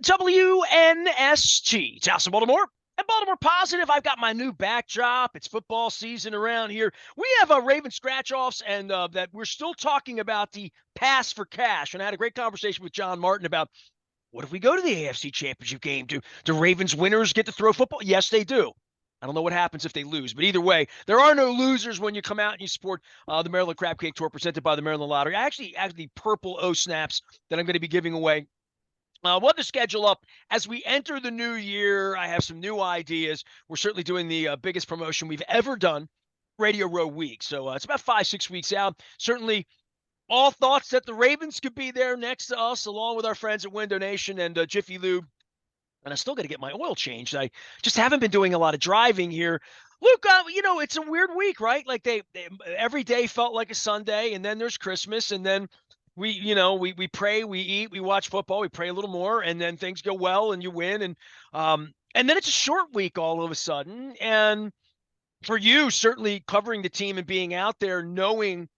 WNST. It's House of Baltimore and Baltimore Positive. I've got my new backdrop. It's football season around here. We have Raven scratch-offs, and that we're still talking about the pass for cash. And I had a great conversation with John Martin about what if we go to the AFC Championship game? Do Ravens winners get to throw football? Yes, they do. I don't know what happens if they lose, but either way, there are no losers when you come out and you support the Maryland Crab Cake Tour presented by the Maryland Lottery. I actually have the purple O snaps that I'm going to be giving away. What to schedule up as we enter the new year. I have some new ideas. We're certainly doing the biggest promotion we've ever done, Radio Row Week. So it's about 5-6 weeks out. Certainly all thoughts that the Ravens could be there next to us, along with our friends at Window Nation and Jiffy Lube. And I still got to get my oil changed. I just haven't been doing a lot of driving here. Luke, it's a weird week, right? Like they every day felt like a Sunday, and then there's Christmas, and then we pray, we eat, we watch football, we pray a little more, and then things go well and you win. And then it's a short week all of a sudden. And for you, certainly covering the team and being out there, knowing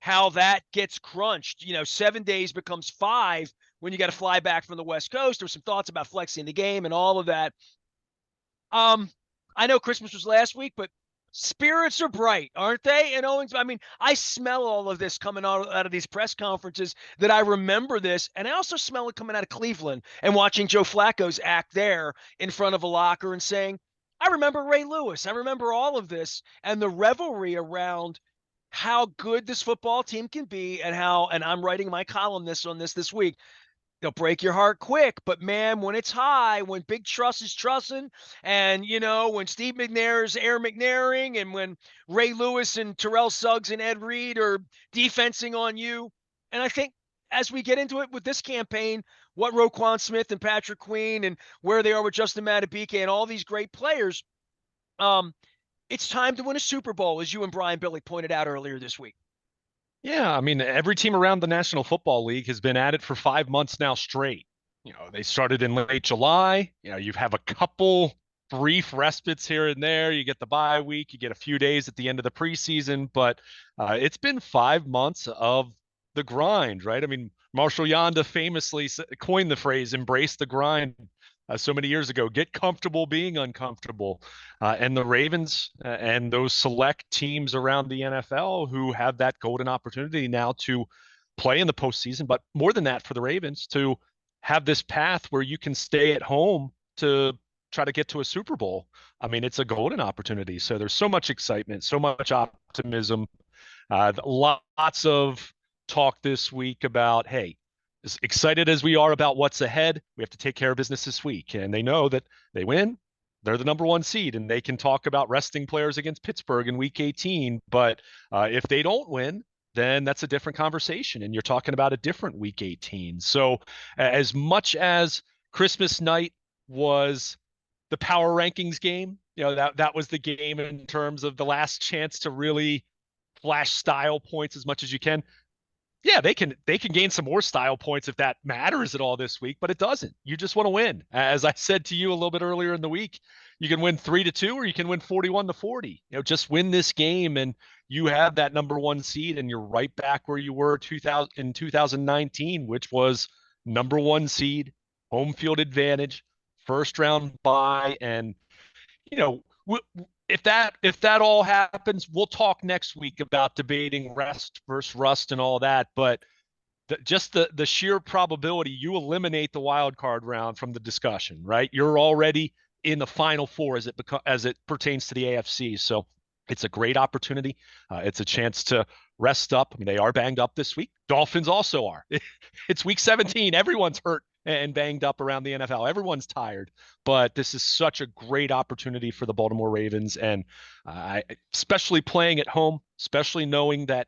how that gets crunched, 7 days becomes 5 when you got to fly back from the West Coast. There's some thoughts about flexing the game and all of that. I know Christmas was last week, but spirits are bright, aren't they? And Owens, I mean, I smell all of this coming out of these press conferences, that I remember this. And I also smell it coming out of Cleveland and watching Joe Flacco's act there in front of a locker and saying, I remember Ray Lewis. I remember all of this and the revelry around how good this football team can be, and I'm writing my columnist on this week. They'll break your heart quick, but man, when it's high, when Big Truss is trussing, and when Steve McNair is Air McNairing, and when Ray Lewis and Terrell Suggs and Ed Reed are defensing on you, and I think as we get into it with this campaign, what Roquan Smith and Patrick Queen and where they are with Justin Madubuike and all these great players, it's time to win a Super Bowl, as you and Brian Billick pointed out earlier this week. Yeah, I mean, every team around the National Football League has been at it for 5 months now straight. They started in late July. You have a couple brief respites here and there. You get the bye week, you get a few days at the end of the preseason, but it's been 5 months of the grind, right? I mean, Marshall Yanda famously coined the phrase "embrace the grind" so many years ago. Get comfortable being uncomfortable. And the Ravens and those select teams around the NFL who have that golden opportunity now to play in the postseason, but more than that, for the Ravens to have this path where you can stay at home to try to get to a Super Bowl. I mean, it's a golden opportunity. So there's so much excitement, so much optimism, lots of talk this week about, hey, as excited as we are about what's ahead, we have to take care of business this week. And they know that they win, they're the number 1 seed, and they can talk about resting players against Pittsburgh in week 18. But if they don't win, then that's a different conversation, and you're talking about a different week 18. So as much as Christmas night was the power rankings game, that was the game in terms of the last chance to really flash style points as much as you can. Yeah, they can gain some more style points if that matters at all this week, but it doesn't. You just want to win. As I said to you a little bit earlier in the week, you can win 3-2 or you can win 41-40. Just win this game and you have that number 1 seed, and you're right back where you were in 2019, which was number 1 seed, home field advantage, first round bye. And if that all happens, we'll talk next week about debating rest versus rust and all that. But just the sheer probability, you eliminate the wild card round from the discussion, right? You're already in the Final Four as it pertains to the AFC. So it's a great opportunity. It's a chance to rest up. I mean, they are banged up this week. Dolphins also are. It's week 17. Everyone's hurt and banged up around the NFL. Everyone's tired, but this is such a great opportunity for the Baltimore Ravens. And especially playing at home, especially knowing that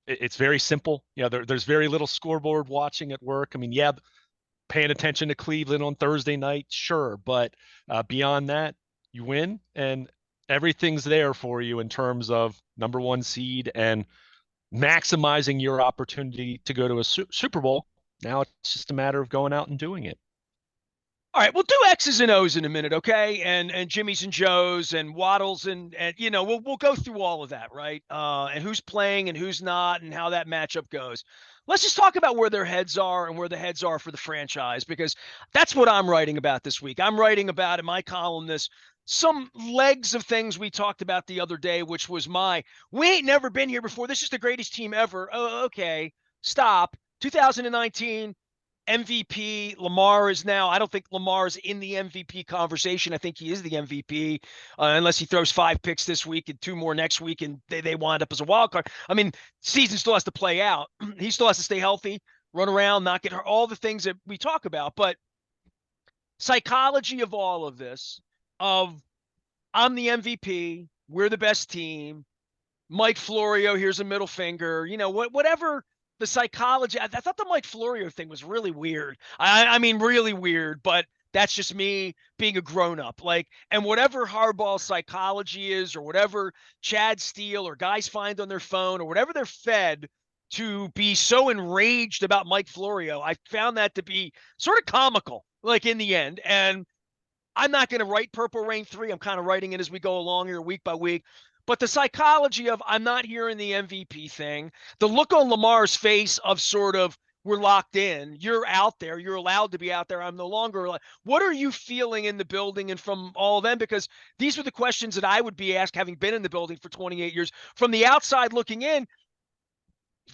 it's very simple. There's very little scoreboard watching at work. I mean, yeah, paying attention to Cleveland on Thursday night, sure. But beyond that, you win and everything's there for you in terms of number 1 seed and maximizing your opportunity to go to a Super Bowl. Now it's just a matter of going out and doing it. All right, we'll do X's and O's in a minute, okay? And Jimmy's and Joe's and Waddles and we'll go through all of that, right? And who's playing and who's not and how that matchup goes. let's just talk about where their heads are and where the heads are for the franchise, because that's what I'm writing about this week. I'm writing about in my column this some legs of things we talked about the other day, which was we ain't never been here before. This is the greatest team ever. Oh, okay, stop. 2019 MVP. Lamar is now, I don't think Lamar is in the MVP conversation. I think he is the MVP, unless he throws 5 picks this week and 2 more next week and they wind up as a wild card. I mean, season still has to play out. He still has to stay healthy, run around, not get hurt, all the things that we talk about. But psychology of all of this, of I'm the MVP, we're the best team, Mike Florio, here's a middle finger, whatever the psychology. I thought the Mike Florio thing was really weird. I mean, really weird, but that's just me being a grown up. Like, and whatever hardball psychology is, or whatever Chad Steele or guys find on their phone, or whatever they're fed to be so enraged about Mike Florio, I found that to be sort of comical, like in the end. And I'm not going to write Purple Rain 3. I'm kind of writing it as we go along here week by week. But the psychology of I'm not hearing the MVP thing, the look on Lamar's face of sort of we're locked in, you're out there, you're allowed to be out there, I'm no longer. What are you feeling in the building and from all of them? Because these were the questions that I would be asked, having been in the building for 28 years. From the outside looking in,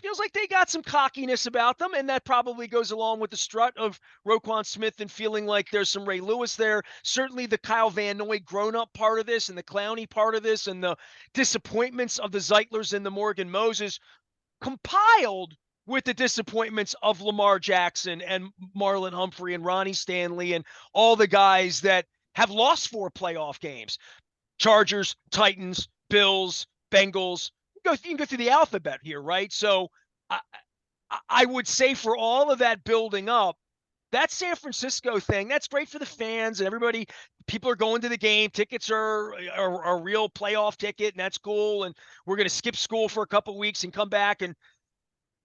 feels like they got some cockiness about them, and that probably goes along with the strut of Roquan Smith and feeling like there's some Ray Lewis there. Certainly the Kyle Van Noy grown-up part of this and the Clowney part of this and the disappointments of the Zeitlers and the Morgan Moses compiled with the disappointments of Lamar Jackson and Marlon Humphrey and Ronnie Stanley and all the guys that have lost 4 playoff games. Chargers, Titans, Bills, Bengals. You can go through the alphabet here, right? So I would say for all of that building up, that San Francisco thing, that's great for the fans and everybody. People are going to the game. Tickets are a real playoff ticket, and that's cool. And we're going to skip school for a couple of weeks and come back and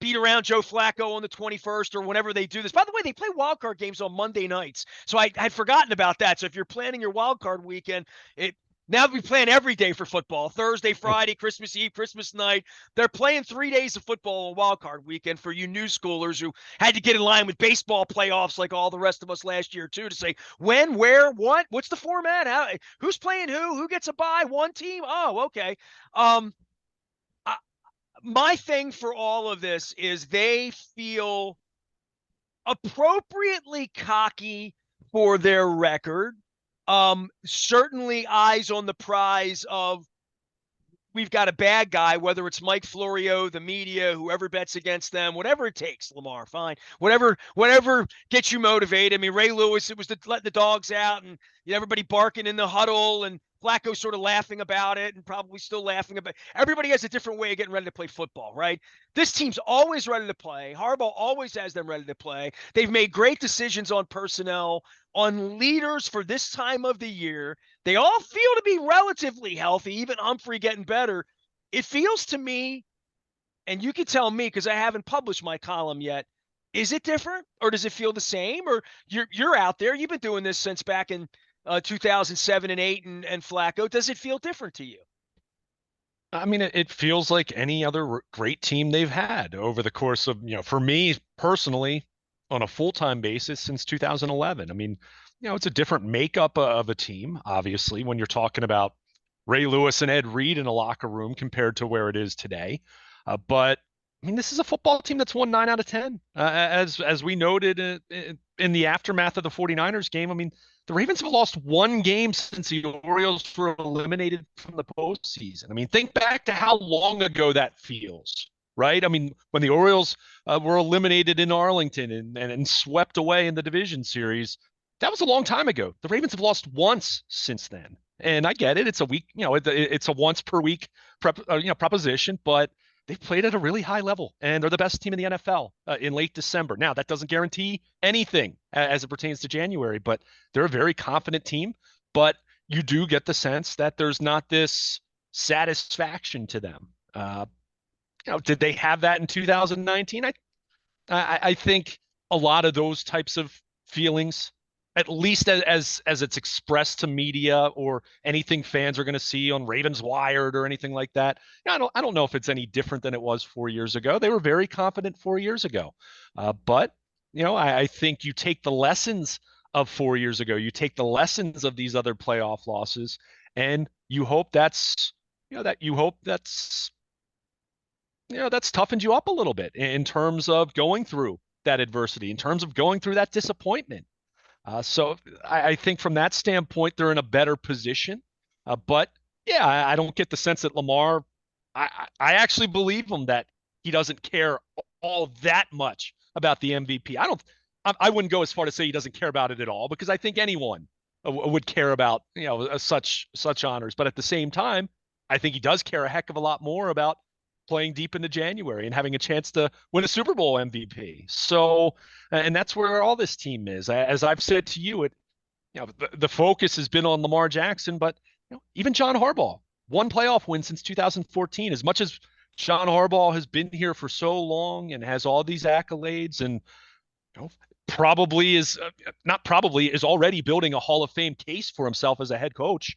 beat around Joe Flacco on the 21st or whenever they do this. By the way, they play wildcard games on Monday nights. So I had forgotten about that. So if you're planning your wildcard weekend, now we plan every day for football. Thursday, Friday, Christmas Eve, Christmas night. They're playing 3 days of football on wildcard weekend for you new schoolers who had to get in line with baseball playoffs like all the rest of us last year, too, to say when, where, what, what's the format, who's playing who gets a bye, one team? Oh, okay. My thing for all of this is they feel appropriately cocky for their record. Certainly eyes on the prize of we've got a bad guy, whether it's Mike Florio, the media, whoever bets against them, whatever it takes, Lamar, fine. Whatever gets you motivated. I mean, Ray Lewis, it was to let the dogs out and everybody barking in the huddle and Flacco sort of laughing about it and probably still laughing about it. Everybody has a different way of getting ready to play football, right? This team's always ready to play. Harbaugh always has them ready to play. They've made great decisions on personnel, on leaders for this time of the year. They all feel to be relatively healthy, even Humphrey getting better. It feels to me, and you can tell me because I haven't published my column yet, is it different or does it feel the same? Or you're out there, you've been doing this since back in 2007 and 8 and Flacco. Does it feel different to you? I mean, it feels like any other great team they've had over the course of, for me personally, on a full-time basis since 2011. I mean, it's a different makeup of a team, obviously, when you're talking about Ray Lewis and Ed Reed in a locker room compared to where it is today. But I mean, this is a football team that's won 9 out of 10. As we noted in the aftermath of the 49ers game, I mean, the Ravens have lost 1 game since the Orioles were eliminated from the postseason. I mean, think back to how long ago that feels, right? I mean, when the Orioles were eliminated in Arlington and swept away in the division series, that was a long time ago. The Ravens have lost once since then. And I get it. It's a week, it's a once per week proposition, but they've played at a really high level and they're the best team in the NFL in late December. Now, that doesn't guarantee anything as it pertains to January, but they're a very confident team. But you do get the sense that there's not this satisfaction to them. Did they have that in 2019? I think a lot of those types of feelings at least as it's expressed to media or anything fans are going to see on Ravens Wired or anything like that. I don't know if it's any different than it was 4 years ago. They were very confident 4 years ago, but I think you take the lessons of 4 years ago, you take the lessons of these other playoff losses, and you hope that's toughened you up a little bit in terms of going through that adversity, in terms of going through that disappointment. So I think from that standpoint, they're in a better position. But yeah, I don't get the sense that Lamar, I actually believe him that he doesn't care all that much about the MVP. I wouldn't go as far to say he doesn't care about it at all, because I think anyone would care about, such honors. But at the same time, I think he does care a heck of a lot more about playing deep into January and having a chance to win a Super Bowl MVP. So, and that's where all this team is. As I've said to you, the focus has been on Lamar Jackson, but even John Harbaugh, one playoff win since 2014. As much as John Harbaugh has been here for so long and has all these accolades, and probably is not probably is already building a Hall of Fame case for himself as a head coach.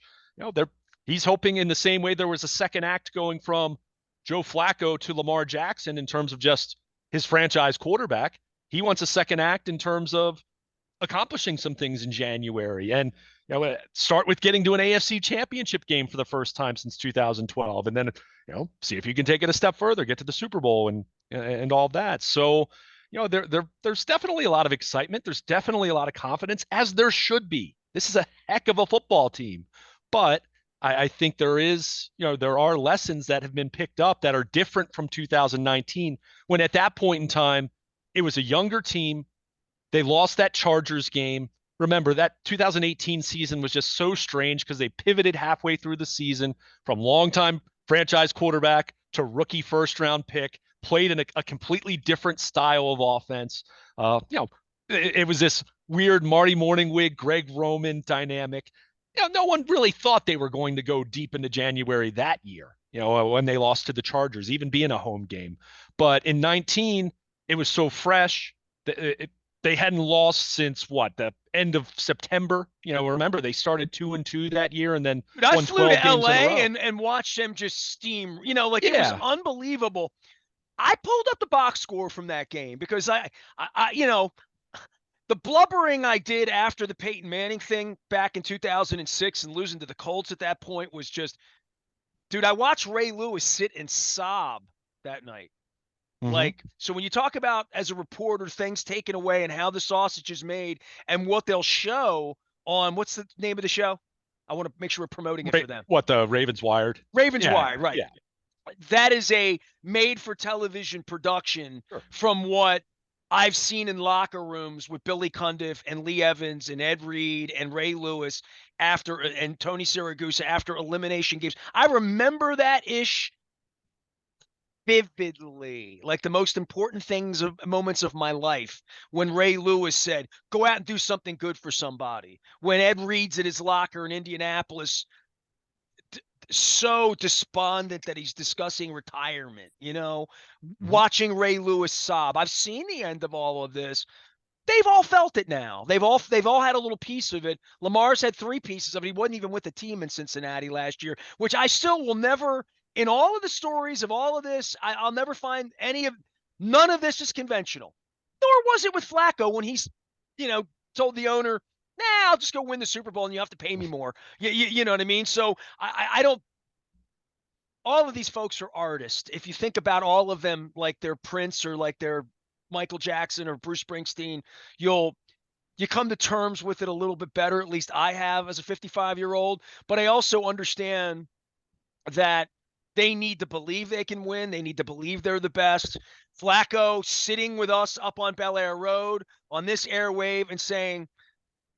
He's hoping in the same way there was a second act going from Joe Flacco to Lamar Jackson in terms of just his franchise quarterback. He wants a second act in terms of accomplishing some things in January, and start with getting to an AFC championship game for the first time since 2012, and then see if you can take it a step further, get to the Super Bowl and all that. So there's definitely a lot of excitement. There's definitely a lot of confidence, as there should be. This is a heck of a football team, but I think there are lessons that have been picked up that are different from 2019, when at that point in time, it was a younger team. They lost that Chargers game. Remember, that 2018 season was just so strange because they pivoted halfway through the season from longtime franchise quarterback to rookie first-round pick, played in a completely different style of offense. It was this weird Marty Morningwig, Greg Roman dynamic. No one really thought they were going to go deep into January that year, when they lost to the Chargers, even being a home game. But in 19, it was so fresh that they hadn't lost since the end of September. Remember, they started 2-2 that year, and then I won flew 12 to games LA in a row. and watched them just steam. It was unbelievable. I pulled up the box score from that game because I the blubbering I did after the Peyton Manning thing back in 2006 and losing to the Colts at that point was just, dude, I watched Ray Lewis sit and sob that night. Mm-hmm. So when you talk about, as a reporter, things taken away and how the sausage is made and what they'll show on, what's the name of the show? I want to make sure we're promoting it for them. What, the Ravens Wired? Ravens Wired, right. Yeah. That is a made-for-television production from what I've seen in locker rooms with Billy Cundiff and Lee Evans and Ed Reed and Ray Lewis and Tony Siragusa after elimination games. I remember that vividly, like the most important moments of my life, when Ray Lewis said, go out and do something good for somebody. When Ed Reed's at his locker in Indianapolis, so despondent that he's discussing retirement, watching Ray Lewis sob. I've seen the end of all of this. They've all felt it now. They've all had a little piece of it. Lamar's had 3 pieces of it. He wasn't even with the team in Cincinnati last year, which I still will never, in all of the stories of all of this, I'll never find none of this is conventional. Nor was it with Flacco when he's, told the owner, nah, I'll just go win the Super Bowl and you have to pay me more. You know what I mean? So I don't, all of these folks are artists. If you think about all of them, like they're Prince or like they're Michael Jackson or Bruce Springsteen, you come to terms with it a little bit better. At least I have as a 55-year-old, but I also understand that they need to believe they can win. They need to believe they're the best. Flacco sitting with us up on Bel Air Road on this airwave and saying,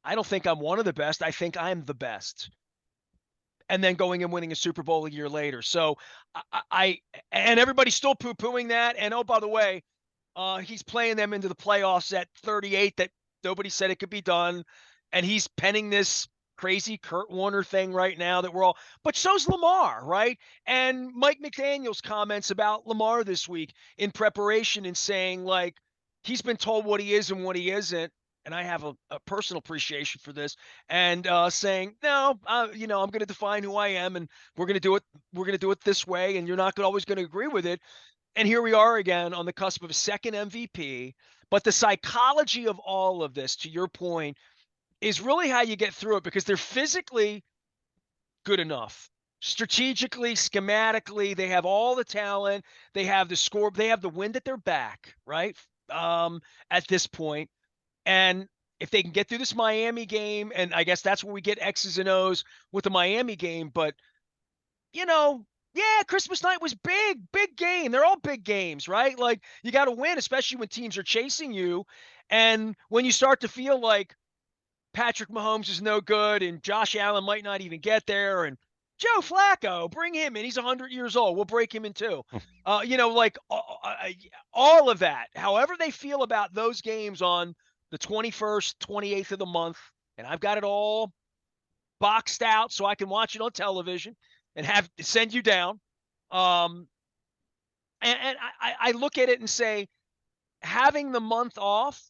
I don't think I'm one of the best. I think I'm the best. And then going and winning a Super Bowl a year later. So and everybody's still poo-pooing that. And, oh, by the way, he's playing them into the playoffs at 38 that nobody said it could be done. And he's penning this crazy Kurt Warner thing right now that but so's Lamar, right? And Mike McDaniel's comments about Lamar this week in preparation and saying, like, he's been told what he is and what he isn't. and I have a personal appreciation for this, and saying, no, I'm going to define who I am, and we're going to do it. We're going to do it this way, and you're not always going to agree with it. And here we are again on the cusp of a second MVP. But the psychology of all of this, to your point, is really how you get through it because they're physically good enough. Strategically, schematically, they have all the talent. They have the score. They have the wind at their back, right? At this point, and if they can get through this Miami game, and I guess that's where we get X's and O's with the Miami game. But yeah, Christmas night was big, big game. They're all big games, right? Like you got to win, especially when teams are chasing you, and when you start to feel like Patrick Mahomes is no good and Josh Allen might not even get there. And Joe Flacco, bring him in. He's 100 years old. We'll break him in two. Like all of that. However they feel about those games on the 21st, 28th of the month, and I've got it all boxed out so I can watch it on television and have send you down. Um, and I look at it and say, having the month off,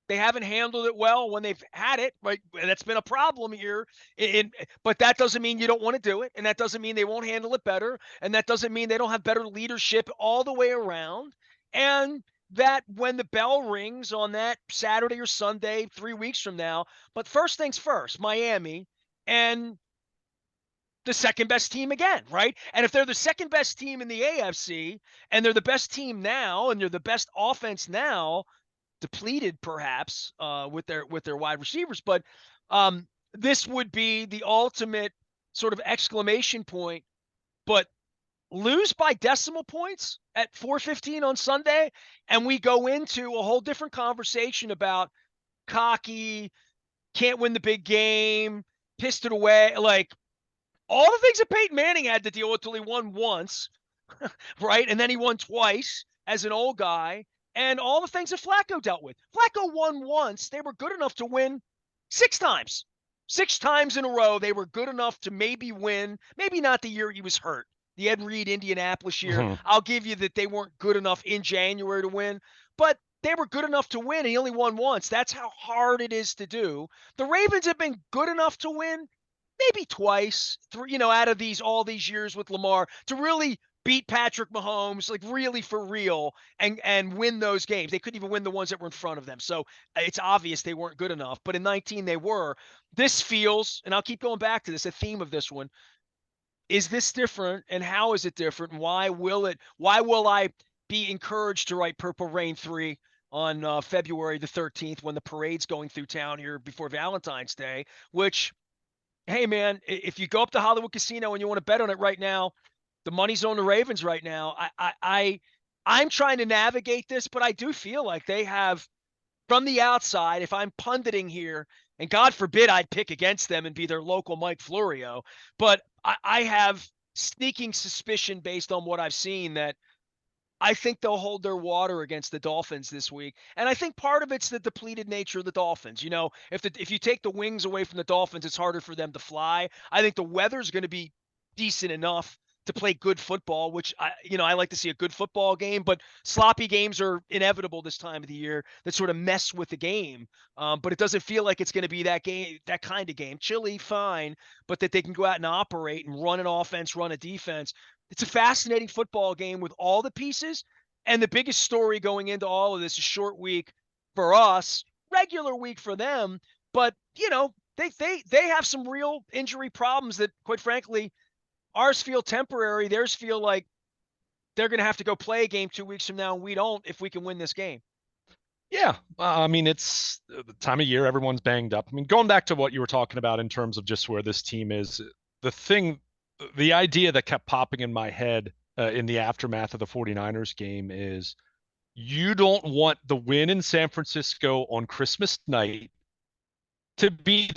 they haven't handled it well when they've had it, right? That's been a problem here. But that doesn't mean you don't want to do it, and that doesn't mean they won't handle it better, and that doesn't mean they don't have better leadership all the way around. And that when the bell rings on that Saturday or Sunday, 3 weeks from now, but first things first, Miami and the second best team again, right? And if they're the second best team in the AFC and they're the best team now and they're the best offense now, depleted perhaps with their wide receivers, but this would be the ultimate sort of exclamation point. But lose by decimal points at 4:15 on Sunday, and we go into a whole different conversation about cocky, can't win the big game, pissed it away, like all the things that Peyton Manning had to deal with till he won once, right? And then he won twice as an old guy. And all the things that Flacco dealt with. Flacco won once. They were good enough to win 6 times. 6 times in a row, they were good enough to maybe win. Maybe not the year he was hurt. The Ed Reed Indianapolis year. Mhm. I'll give you that they weren't good enough in January to win. But they were good enough to win, and he only won once. That's how hard it is to do. The Ravens have been good enough to win maybe twice, out of all these years with Lamar to really beat Patrick Mahomes, like really for real, and win those games. They couldn't even win the ones that were in front of them. So it's obvious they weren't good enough. But in 19, they were. This feels, and I'll keep going back to this, a theme of this one. Is this different, and how is it different? And why will I be encouraged to write Purple Rain 3 on February the 13th when the parade's going through town here before Valentine's Day, which, hey, man, if you go up to Hollywood Casino and you want to bet on it right now, the money's on the Ravens right now. I'm trying to navigate this, but I do feel like they have, from the outside, if I'm punditing here, and God forbid I'd pick against them and be their local Mike Florio, but I have sneaking suspicion based on what I've seen that I think they'll hold their water against the Dolphins this week. And I think part of it's the depleted nature of the Dolphins. If you take the wings away from the Dolphins, it's harder for them to fly. I think the weather's going to be decent enough to play good football, which I like to see a good football game, but sloppy games are inevitable this time of the year that sort of mess with the game. But it doesn't feel like it's going to be that kind of game. Chilly, fine, but that they can go out and operate and run an offense, run a defense. It's a fascinating football game with all the pieces. And the biggest story going into all of this is short week for us, regular week for them. But, they have some real injury problems that, quite frankly, ours feel temporary. Theirs feel like they're going to have to go play a game 2 weeks from now, and we don't if we can win this game. Yeah, I mean, it's the time of year, everyone's banged up. I mean, going back to what you were talking about in terms of just where this team is, the idea that kept popping in my head in the aftermath of the 49ers game is you don't want the win in San Francisco on Christmas night to be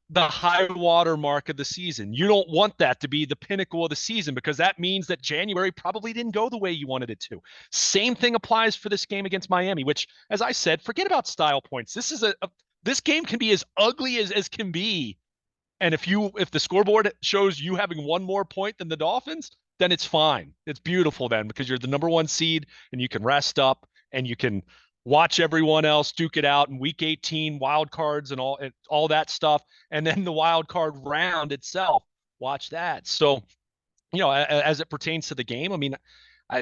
the high water mark of the season. You don't want that to be the pinnacle of the season because that means that January probably didn't go the way you wanted it to. Same thing applies for this game against Miami, which, as I said, forget about style points. This game can be as ugly as can be. And if the scoreboard shows you having one more point than the Dolphins, then it's fine. It's beautiful then because you're the number one seed and you can rest up and you can watch everyone else duke it out in week 18, wild cards and all that stuff. And then the wild card round itself, watch that. So, as it pertains to the game, I mean,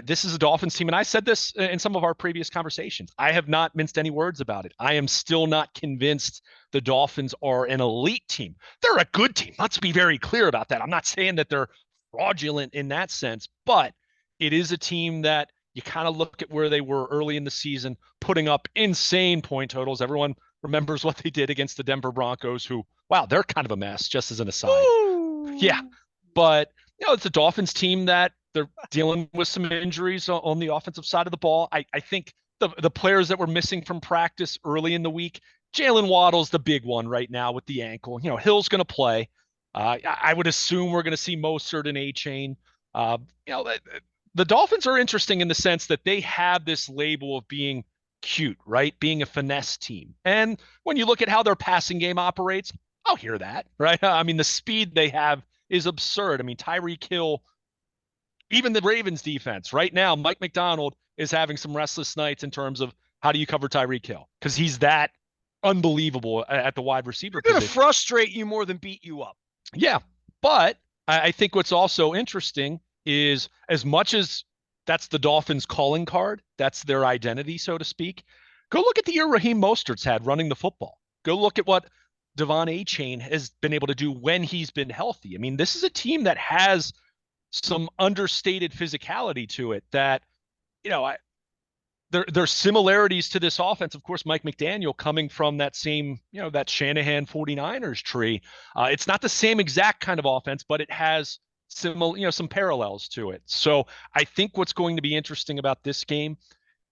this is a Dolphins team, and I said this in some of our previous conversations. I have not minced any words about it. I am still not convinced the Dolphins are an elite team. They're a good team. Let's be very clear about that. I'm not saying that they're fraudulent in that sense, but it is a team that you kind of look at where they were early in the season, putting up insane point totals. Everyone remembers what they did against the Denver Broncos, who, wow, they're kind of a mess, just as an aside. Ooh. Yeah, but it's a Dolphins team that they're dealing with some injuries on the offensive side of the ball. I think the players that were missing from practice early in the week, Jalen Waddle's the big one right now with the ankle. Hill's going to play. I would assume we're going to see Mostert and A-Chain. Uh, you know, the Dolphins are interesting in the sense that they have this label of being cute, right? Being a finesse team. And when you look at how their passing game operates, I'll hear that, right? I mean, the speed they have is absurd. I mean, Tyreek Hill, even the Ravens defense right now, Mike McDonald is having some restless nights in terms of how do you cover Tyreek Hill? Because he's that unbelievable at the wide receiver They're going to position. frustrate you more than beat you up. Yeah. But I think what's also interesting is as much as that's the Dolphins calling card, that's their identity, so to speak. Go look at the year Raheem Mostert's had running the football. Go look at what Devon A-Chain has been able to do when he's been healthy. I mean, this is a team that has some understated physicality to it that, there's similarities to this offense. Of course, Mike McDaniel coming from that same, that Shanahan 49ers tree. It's not the same exact kind of offense, but it has similar, some parallels to it. So I think what's going to be interesting about this game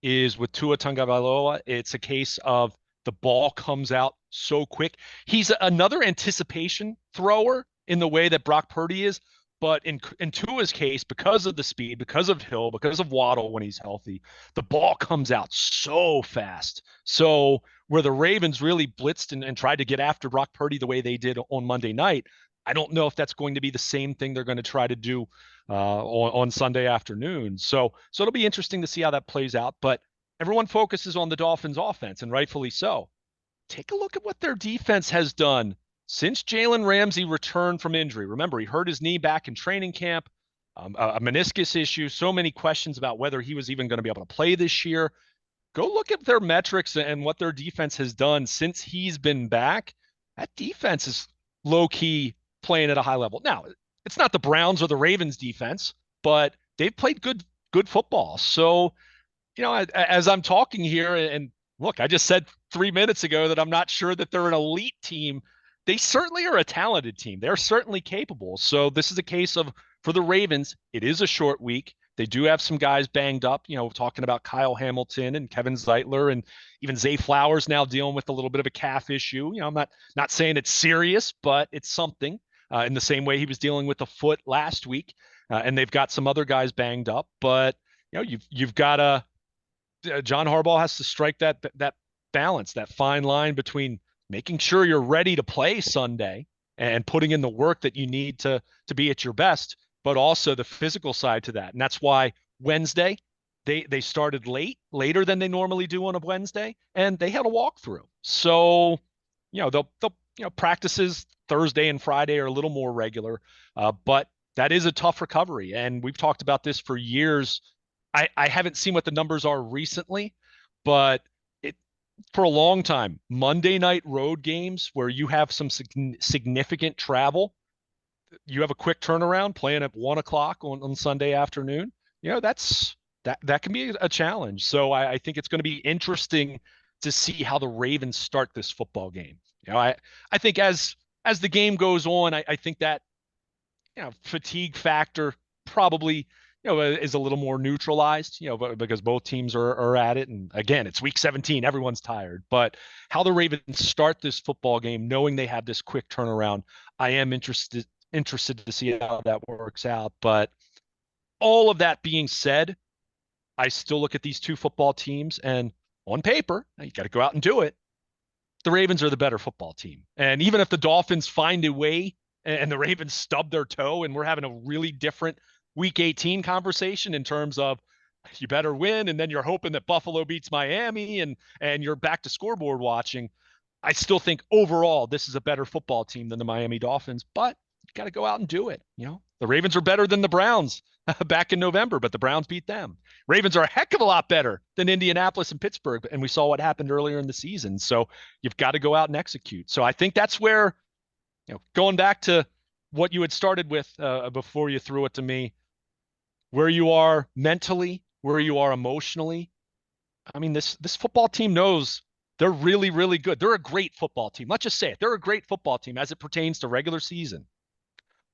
is with Tua Tagovailoa, it's a case of the ball comes out so quick. He's another anticipation thrower in the way that Brock Purdy is. But in Tua's case, because of the speed, because of Hill, because of Waddle when he's healthy, the ball comes out so fast. So where the Ravens really blitzed and tried to get after Brock Purdy the way they did on Monday night, I don't know if that's going to be the same thing they're going to try to do on Sunday afternoon. So it'll be interesting to see how that plays out. But everyone focuses on the Dolphins offense, and rightfully so. Take a look at what their defense has done since Jalen Ramsey returned from injury. Remember, he hurt his knee back in training camp, a meniscus issue, so many questions about whether he was even going to be able to play this year. Go look at their metrics and what their defense has done since he's been back. That defense is low-key playing at a high level. Now, it's not the Browns or the Ravens defense, but they've played good football. So, as I'm talking here, and look, I just said 3 minutes ago that I'm not sure that they're an elite team. They certainly are a talented team. They're certainly capable. So this is a case of, for the Ravens, it is a short week. They do have some guys banged up, talking about Kyle Hamilton and Kevin Zeitler and even Zay Flowers now dealing with a little bit of a calf issue. I'm not saying it's serious, but it's something in the same way he was dealing with a foot last week. And they've got some other guys banged up, but you've got John Harbaugh has to strike that balance, that fine line between making sure you're ready to play Sunday and putting in the work that you need to be at your best, but also the physical side to that. And that's why Wednesday they started later than they normally do on a Wednesday, and they had a walkthrough. So, they'll practices Thursday and Friday are a little more regular, but that is a tough recovery. And we've talked about this for years. I haven't seen what the numbers are recently, but for a long time, Monday night road games where you have some significant travel, you have a quick turnaround playing at 1:00 on Sunday afternoon. That can be a challenge. So I think it's going to be interesting to see how the Ravens start this football game. I think as the game goes on, I think that fatigue factor probably is a little more neutralized, because both teams are at it. And again, it's week 17, everyone's tired. But how the Ravens start this football game, knowing they have this quick turnaround, I am interested to see how that works out. But all of that being said, I still look at these two football teams, and on paper, you got to go out and do it. The Ravens are the better football team. And even if the Dolphins find a way and the Ravens stub their toe and we're having a really different week 18 conversation in terms of you better win, and then you're hoping that Buffalo beats Miami, and you're back to scoreboard watching. I still think overall this is a better football team than the Miami Dolphins, but you got to go out and do it. The Ravens are better than the Browns back in November, but the Browns beat them. Ravens are a heck of a lot better than Indianapolis and Pittsburgh, and we saw what happened earlier in the season. So you've got to go out and execute. So I think that's where, going back to what you had started with before you threw it to me, where you are mentally, where you are emotionally. I mean, this football team knows they're really, really good. They're a great football team. Let's just say it. They're a great football team as it pertains to regular season.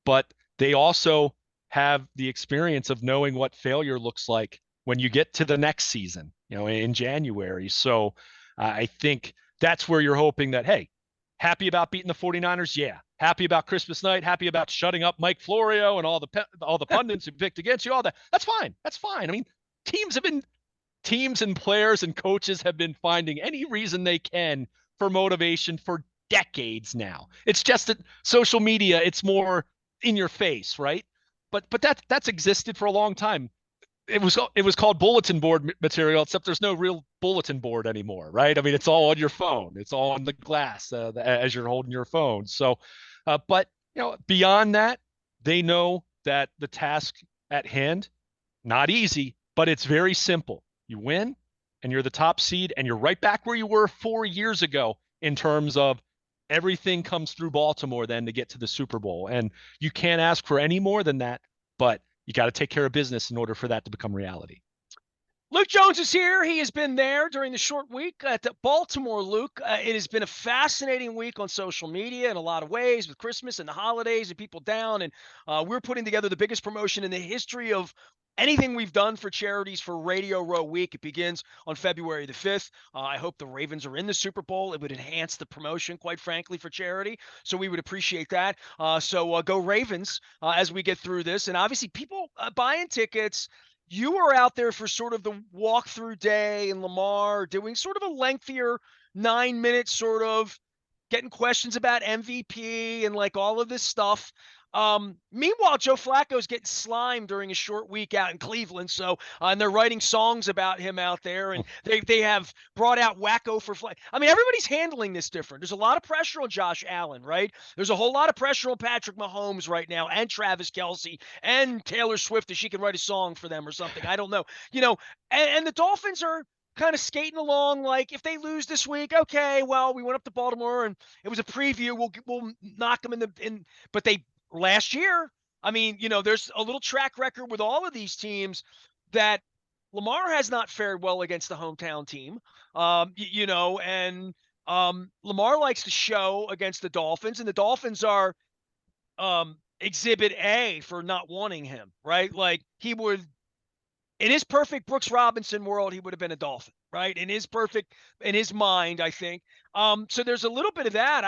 But they also have the experience of knowing what failure looks like when you get to the next season, in January. So I think that's where you're hoping that, hey, happy about beating the 49ers? Yeah. Happy about Christmas night? Happy about shutting up Mike Florio and all the pundits who picked against you? All that. That's fine. That's fine. I mean, teams and players and coaches have been finding any reason they can for motivation for decades now. It's just that social media, it's more in your face, right? But that's existed for a long time. It was called bulletin board material, except there's no real bulletin board anymore, right? I mean, it's all on your phone. It's all on the glass as you're holding your phone. So, but beyond that, they know that the task at hand, not easy, but it's very simple. You win, and you're the top seed, and you're right back where you were 4 years ago in terms of everything comes through Baltimore then to get to the Super Bowl. And you can't ask for any more than that, but you got to take care of business in order for that to become reality. Luke Jones is here. He has been there during the short week at Baltimore, Luke. It has been a fascinating week on social media in a lot of ways with Christmas and the holidays and people down. And we're putting together the biggest promotion in the history of anything we've done for charities for Radio Row Week. It begins on February the 5th. I hope the Ravens are in the Super Bowl. It would enhance the promotion, quite frankly, for charity. So we would appreciate that. So go Ravens as we get through this. And obviously people buying tickets. You were out there for sort of the walkthrough day in Lamar, doing sort of a lengthier 9 minute sort of getting questions about MVP and like all of this stuff. Meanwhile, Joe Flacco's getting slimed during a short week out in Cleveland. So, and they're writing songs about him out there, and they have brought out Wacko for Flack. I mean, everybody's handling this different. There's a lot of pressure on Josh Allen, right? There's a whole lot of pressure on Patrick Mahomes right now, and Travis Kelce, and Taylor Swift, if she can write a song for them or something. I don't know. And the Dolphins are kind of skating along like if they lose this week, okay, well, we went up to Baltimore and it was a preview. We'll knock them in, but they last year, I mean, there's a little track record with all of these teams that Lamar has not fared well against the hometown team. And Lamar likes to show against the Dolphins, and the Dolphins are exhibit A for not wanting him, right? Like he would, in his perfect Brooks Robinson world, he would have been a Dolphin, right? In his mind, I think. So there's a little bit of that.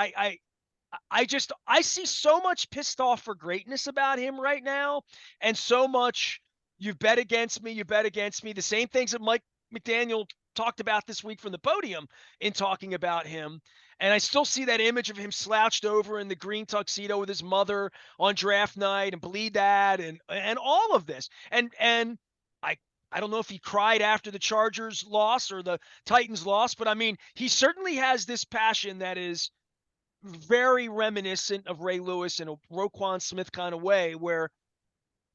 I see so much pissed off for greatness about him right now, and so much you bet against me. The same things that Mike McDaniel talked about this week from the podium in talking about him. And I still see that image of him slouched over in the green tuxedo with his mother on draft night and bleed that and all of this. And I don't know if he cried after the Chargers loss or the Titans loss, but I mean, he certainly has this passion that is very reminiscent of Ray Lewis in a Roquan Smith kind of way, where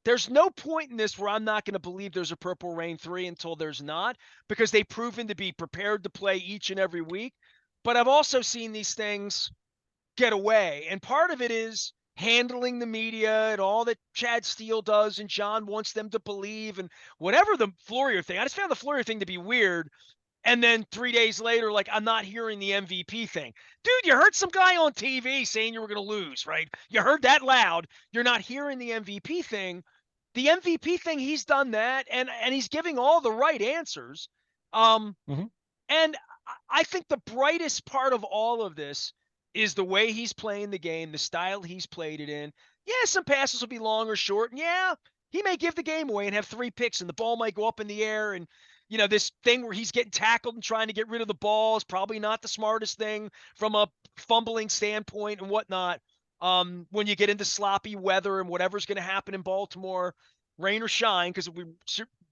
there's no point in this where I'm not going to believe there's a Purple Rain 3 until there's not, because they've proven to be prepared to play each and every week. But I've also seen these things get away. And part of it is handling the media and all that Chad Steele does and John wants them to believe and whatever the Florio thing. I just found the Florio thing to be weird. And then 3 days later, like, I'm not hearing the MVP thing. Dude, you heard some guy on TV saying you were going to lose, right? You heard that loud. You're not hearing the MVP thing. The MVP thing, he's done that, and he's giving all the right answers. And I think the brightest part of all of this is the way he's playing the game, the style he's played it in. Yeah, some passes will be long or short. And yeah, he may give the game away and have 3 picks, and the ball might go up in the air. And, this thing where he's getting tackled and trying to get rid of the ball is probably not the smartest thing from a fumbling standpoint and whatnot. When you get into sloppy weather and whatever's going to happen in Baltimore, rain or shine, because we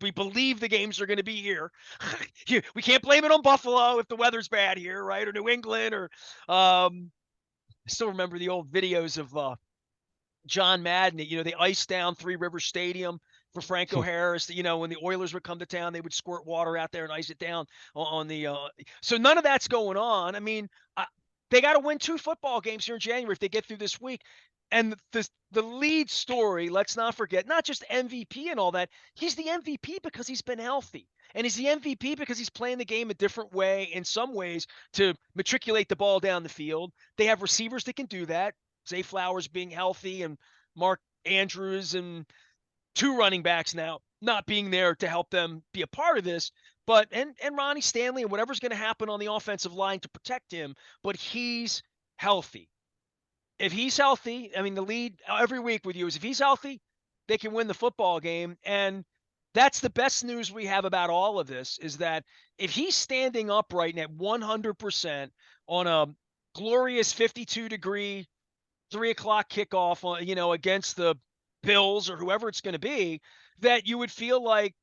we believe the games are going to be here. We can't blame it on Buffalo if the weather's bad here, right? Or New England, or I still remember the old videos of John Madden. They iced down Three River Stadium for Franco Harris. When the Oilers would come to town, they would squirt water out there and ice it down on the. So none of that's going on. I mean, they got to win 2 football games here in January if they get through this week. And the lead story, let's not forget, not just MVP and all that. He's the MVP because he's been healthy. And he's the MVP because he's playing the game a different way in some ways to matriculate the ball down the field. They have receivers that can do that. Zay Flowers being healthy and Mark Andrews and 2 running backs now not being there to help them be a part of this. But and Ronnie Stanley and whatever's going to happen on the offensive line to protect him, but he's healthy. If he's healthy, I mean, the lead every week with you is if he's healthy, they can win the football game. And that's the best news we have about all of this is that if he's standing upright and at 100% on a glorious 52-degree 3:00 kickoff, against the Bills or whoever it's going to be, that you would feel like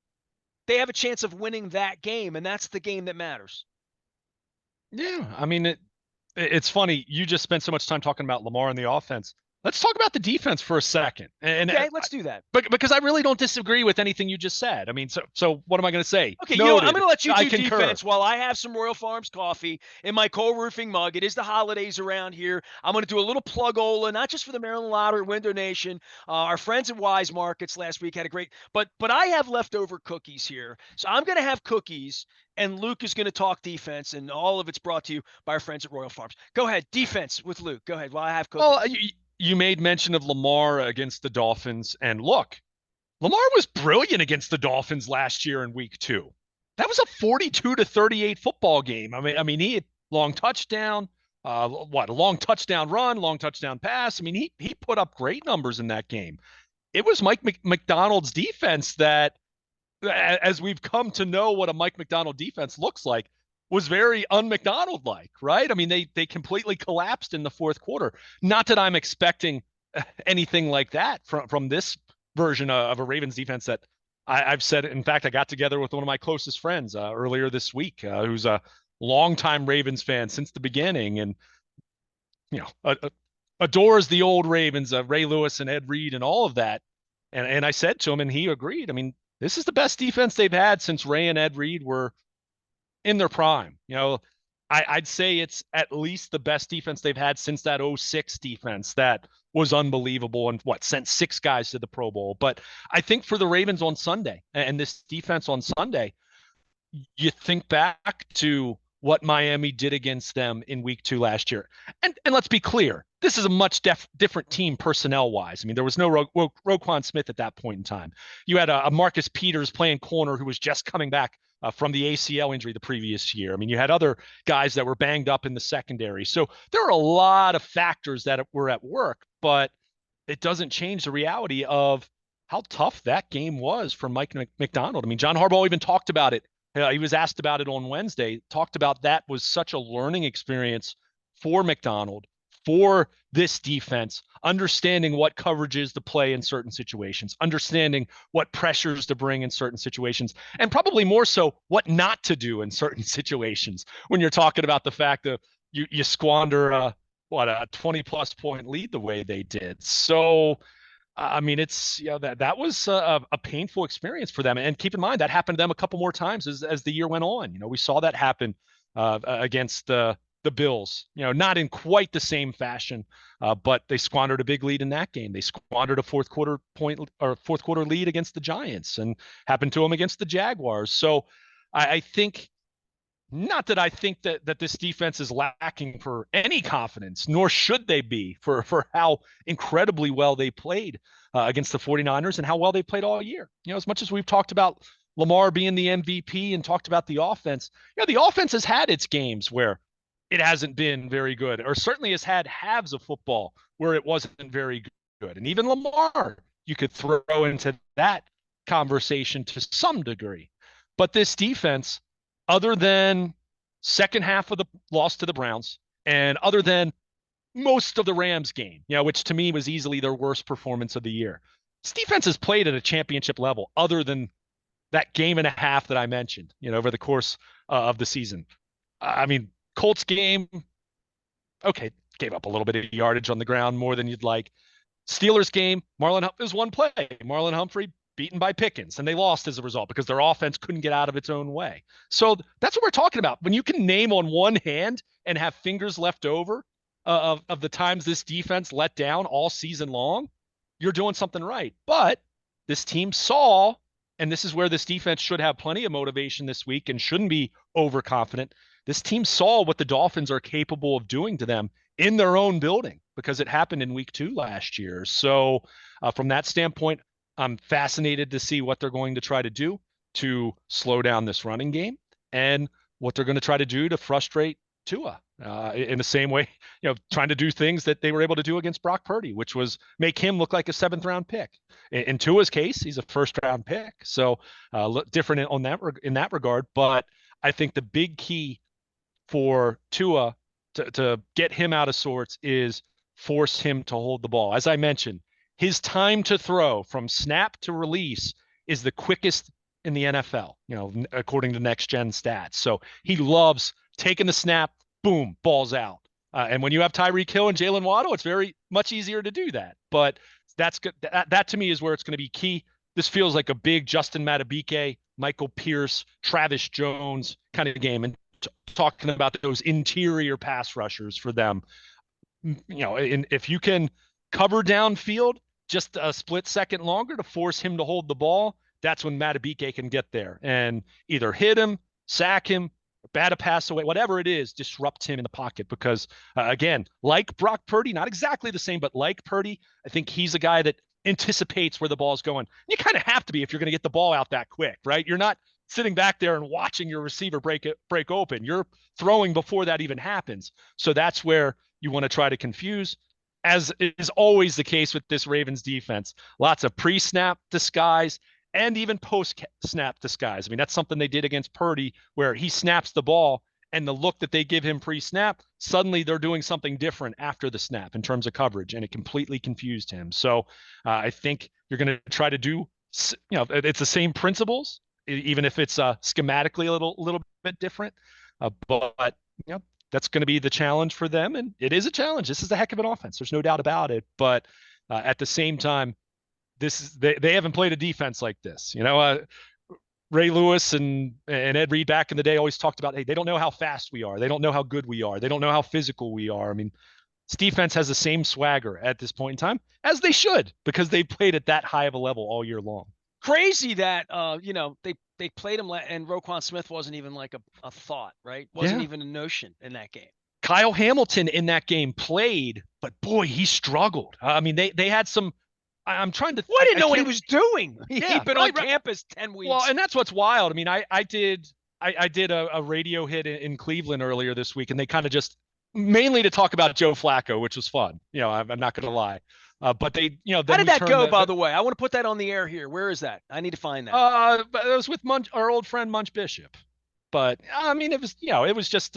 they have a chance of winning that game, and that's the game that matters. Yeah, I mean, it's funny. You just spent so much time talking about Lamar and the offense. Let's talk about the defense for a second. Okay, let's do that. But because I really don't disagree with anything you just said. I mean, so what am I going to say? Okay, Noted. I'm going to let you do concur. defense while I have some Royal Farms coffee in my co-roofing mug. It is the holidays around here. I'm going to do a little plug-ola, not just for the Maryland Lottery, Window Nation. Our friends at Wise Markets last week had a great – but I have leftover cookies here. So I'm going to have cookies, and Luke is going to talk defense, and all of it's brought to you by our friends at Royal Farms. Go ahead, defense with Luke. Go ahead while I have cookies. Well, you made mention of Lamar against the Dolphins, and look, Lamar was brilliant against the Dolphins last year in week 2. That was a 42-38 football game. I mean, he had long touchdown, a long touchdown run, long touchdown pass. I mean, he put up great numbers in that game. It was Mike McDonald's defense that, as we've come to know what a Mike McDonald defense looks like, was very un-McDonald-like, right? I mean, they completely collapsed in the fourth quarter. Not that I'm expecting anything like that from this version of a Ravens defense that I've said. In fact, I got together with one of my closest friends earlier this week, who's a longtime Ravens fan since the beginning, and adores the old Ravens, Ray Lewis and Ed Reed and all of that. And I said to him, and he agreed. I mean, this is the best defense they've had since Ray and Ed Reed were in their prime. I'd say it's at least the best defense they've had since that 06 defense that was unbelievable and sent 6 guys to the Pro Bowl. But I think for the Ravens on Sunday and this defense on Sunday, you think back to what Miami did against them in week 2 last year. And let's be clear, this is a much different team personnel-wise. I mean, there was no Roquan Smith at that point in time. You had a Marcus Peters playing corner who was just coming back from the ACL injury the previous year. I mean, you had other guys that were banged up in the secondary. So there are a lot of factors that were at work, but it doesn't change the reality of how tough that game was for Mike McDonald. I mean, John Harbaugh even talked about it. He was asked about it on Wednesday, talked about that was such a learning experience for McDonald, for this defense, understanding what coverages to play in certain situations, understanding what pressures to bring in certain situations, and probably more so what not to do in certain situations when you're talking about the fact that you squander a 20-plus point lead the way they did. So, I mean, it's that was a painful experience for them. And keep in mind, that happened to them a couple more times as the year went on. We saw that happen against the Bills, not in quite the same fashion, but they squandered a big lead in that game. They squandered a fourth quarter lead against the Giants, and happened to them against the Jaguars. So I think, not that I think that this defense is lacking for any confidence, nor should they be for how incredibly well they played against the 49ers and how well they played all year. As much as we've talked about Lamar being the MVP and talked about the offense, the offense has had its games where it hasn't been very good, or certainly has had halves of football where it wasn't very good. And even Lamar, you could throw into that conversation to some degree. But this defense, other than second half of the loss to the Browns, and other than most of the Rams game, which to me was easily their worst performance of the year, this defense has played at a championship level other than that game and a half that I mentioned, over the course of the season. I mean, Colts game, okay, gave up a little bit of yardage on the ground more than you'd like. Steelers game, Marlon Humphrey was one play. Marlon Humphrey beaten by Pickens, and they lost as a result because their offense couldn't get out of its own way. So that's what we're talking about. When you can name on one hand and have fingers left over of the times this defense let down all season long, you're doing something right. But this team saw, and this is where this defense should have plenty of motivation this week and shouldn't be overconfident. This team saw what the Dolphins are capable of doing to them in their own building because it happened in week 2 last year. So from that standpoint, I'm fascinated to see what they're going to try to do to slow down this running game and what they're going to try to do to frustrate Tua in the same way, trying to do things that they were able to do against Brock Purdy, which was make him look like a 7th-round pick. In Tua's case, he's a 1st-round pick. So different in that regard. But I think the big key for Tua to get him out of sorts is force him to hold the ball. As I mentioned, his time to throw from snap to release is the quickest in the NFL, according to next gen stats. So he loves taking the snap, boom, ball's out. And when you have Tyreek Hill and Jalen Waddle, it's very much easier to do that. But that's good. That to me is where it's going to be key. This feels like a big Justin Madubuike, Michael Pierce, Travis Jones kind of game. And talking about those interior pass rushers for them, if you can cover downfield just a split second longer to force him to hold the ball, that's when Madubuike can get there and either hit him, sack him, bat a pass away, whatever it is, disrupt him in the pocket. Because again, like Brock Purdy, not exactly the same, but like Purdy, I think he's a guy that anticipates where the ball's going. You kind of have to be if you're going to get the ball out that quick, right? You're not sitting back there and watching your receiver break open. You're throwing before that even happens. So that's where you want to try to confuse, as is always the case with this Ravens defense. Lots of pre-snap disguise and even post-snap disguise. I mean, that's something they did against Purdy where he snaps the ball and the look that they give him pre-snap, suddenly they're doing something different after the snap in terms of coverage, and it completely confused him. So I think you're going to try to do, it's the same principles, even if it's schematically a little bit different. But that's going to be the challenge for them, and it is a challenge. This is a heck of an offense. There's no doubt about it. But at the same time, they haven't played a defense like this. Ray Lewis and Ed Reed back in the day always talked about, hey, they don't know how fast we are. They don't know how good we are. They don't know how physical we are. I mean, this defense has the same swagger at this point in time as they should, because they played at that high of a level all year long. Crazy that they played him and Roquan Smith wasn't even like a thought, right? Wasn't even a notion in that game. Kyle Hamilton in that game played, but boy, he struggled. I mean, they had some. I'm trying to. Well, I didn't know what he was doing. He'd been on campus 10 weeks. Well, and that's what's wild. I mean, I did a radio hit in Cleveland earlier this week, and they kind of just mainly to talk about Joe Flacco, which was fun. I'm not going to lie. But they, how did that go, by the way? I want to put that on the air here. Where is that? I need to find that. It was with our old friend Munch Bishop. But I mean, it was just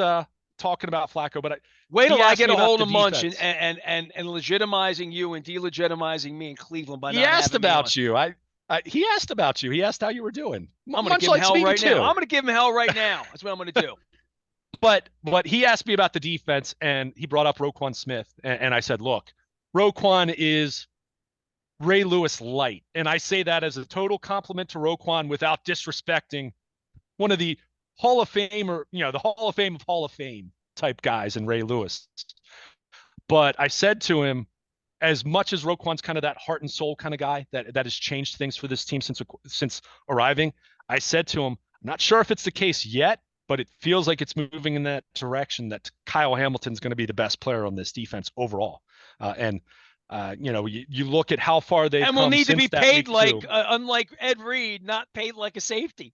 talking about Flacco. But wait till I get a hold of Munch and legitimizing you and delegitimizing me in Cleveland by not having me on. He asked about you. He asked about you. He asked how you were doing. I'm going to give him hell right now. I'm going to give him hell right now. That's what I'm going to do. But he asked me about the defense, and he brought up Roquan Smith, and I said, look, Roquan is Ray Lewis light. And I say that as a total compliment to Roquan without disrespecting one of the Hall of Fame the Hall of Fame of Hall of Fame type guys in Ray Lewis. But I said to him, as much as Roquan's kind of that heart and soul kind of guy that has changed things for this team since arriving, I said to him, I'm not sure if it's the case yet, but it feels like it's moving in that direction that Kyle Hamilton's going to be the best player on this defense overall. You look at how far they've come. And will need to be paid unlike Ed Reed, not paid like a safety.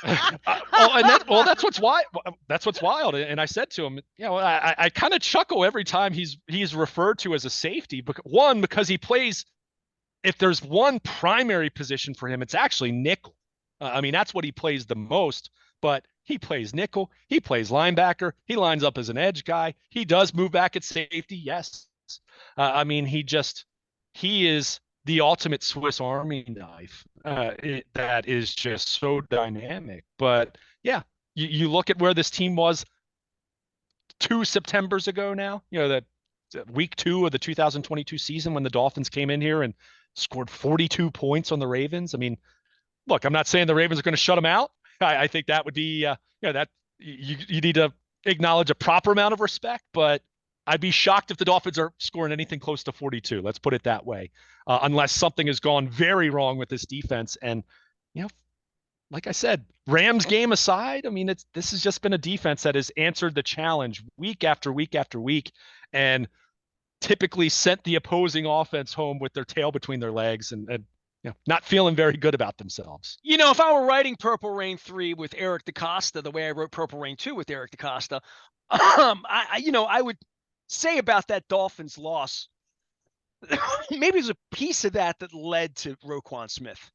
That's what's wild. That's what's wild. And I said to him, I kind of chuckle every time he's referred to as a safety. Because he plays. If there's one primary position for him, it's actually nickel. I mean, that's what he plays the most. But he plays nickel. He plays linebacker. He lines up as an edge guy. He does move back at safety. Yes. I mean, he is the ultimate Swiss Army knife. that is just so dynamic. But yeah, you look at where this team was 2 Septembers ago now, that week 2 of the 2022 season when the Dolphins came in here and scored 42 points on the Ravens. I mean, look, I'm not saying the Ravens are going to shut them out. I think that would be, that you need to acknowledge a proper amount of respect, but I'd be shocked if the Dolphins are scoring anything close to 42. Let's put it that way, unless something has gone very wrong with this defense. And, you know, like I said, Rams game aside, I mean, this has just been a defense that has answered the challenge week after week after week, and typically sent the opposing offense home with their tail between their legs and not feeling very good about themselves. If I were writing Purple Rain 3 with Eric DaCosta, the way I wrote Purple Rain 2 with Eric DaCosta, I would say about that Dolphins loss, maybe there's a piece of that led to Roquan Smith.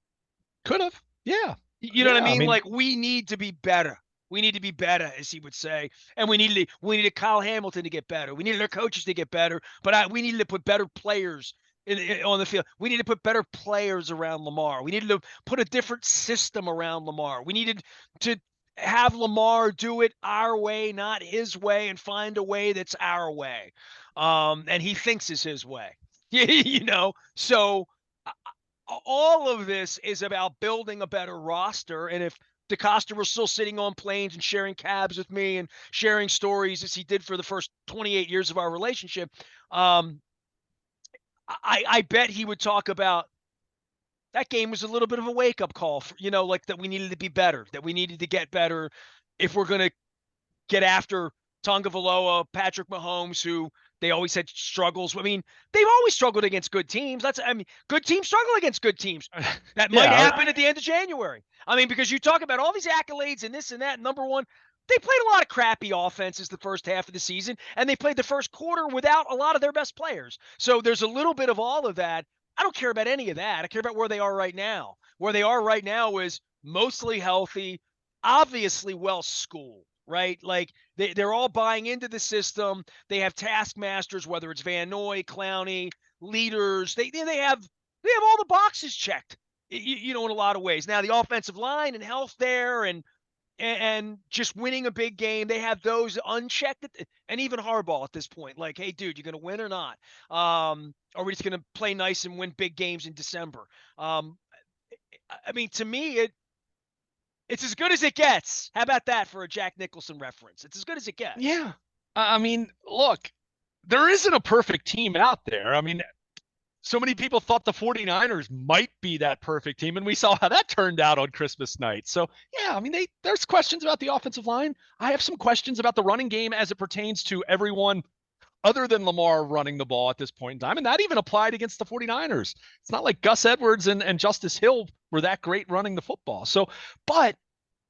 Could have. Yeah. You know what I mean? Like, we need to be better. We need to be better, as he would say. And we needed Kyle Hamilton to get better. We needed our coaches to get better, but we needed to put better players on the field. We need to put better players around Lamar. We needed to put a different system around Lamar. We needed to have Lamar do it our way, not his way, and find a way that's our way. And he thinks is his way. So all of this is about building a better roster. And if DaCosta was still sitting on planes and sharing cabs with me and sharing stories as he did for the first 28 years of our relationship, I bet he would talk about that game was a little bit of a wake-up call for, like that we needed to be better, that we needed to get better if we're going to get after Tagovailoa, Patrick Mahomes, who they always had struggles. I mean, they've always struggled against good teams. Good teams struggle against good teams. That might happen at the end of January. I mean, because you talk about all these accolades and this and that. Number one, they played a lot of crappy offenses the first half of the season, and they played the first quarter without a lot of their best players. So there's a little bit of all of that. I don't care about any of that. I care about where they are right now. Where they are right now is mostly healthy, obviously well-schooled, right? Like, they're all buying into the system. They have taskmasters, whether it's Van Noy, Clowney, leaders. They have all the boxes checked, in a lot of ways. Now, the offensive line and health there and just winning a big game, they have those unchecked. And even Harbaugh at this point, like, hey, dude, you going to win or not? Are we just going to play nice and win big games in December? I mean, to me, it's as good as it gets. How about that for a Jack Nicholson reference? It's as good as it gets. Yeah. I mean, look, there isn't a perfect team out there. I mean, so many people thought the 49ers might be that perfect team, and we saw how that turned out on Christmas night. So, yeah, I mean, there's questions about the offensive line. I have some questions about the running game as it pertains to everyone other than Lamar running the ball at this point in time, and that even applied against the 49ers. It's not like Gus Edwards and Justice Hill were that great running the football. So, but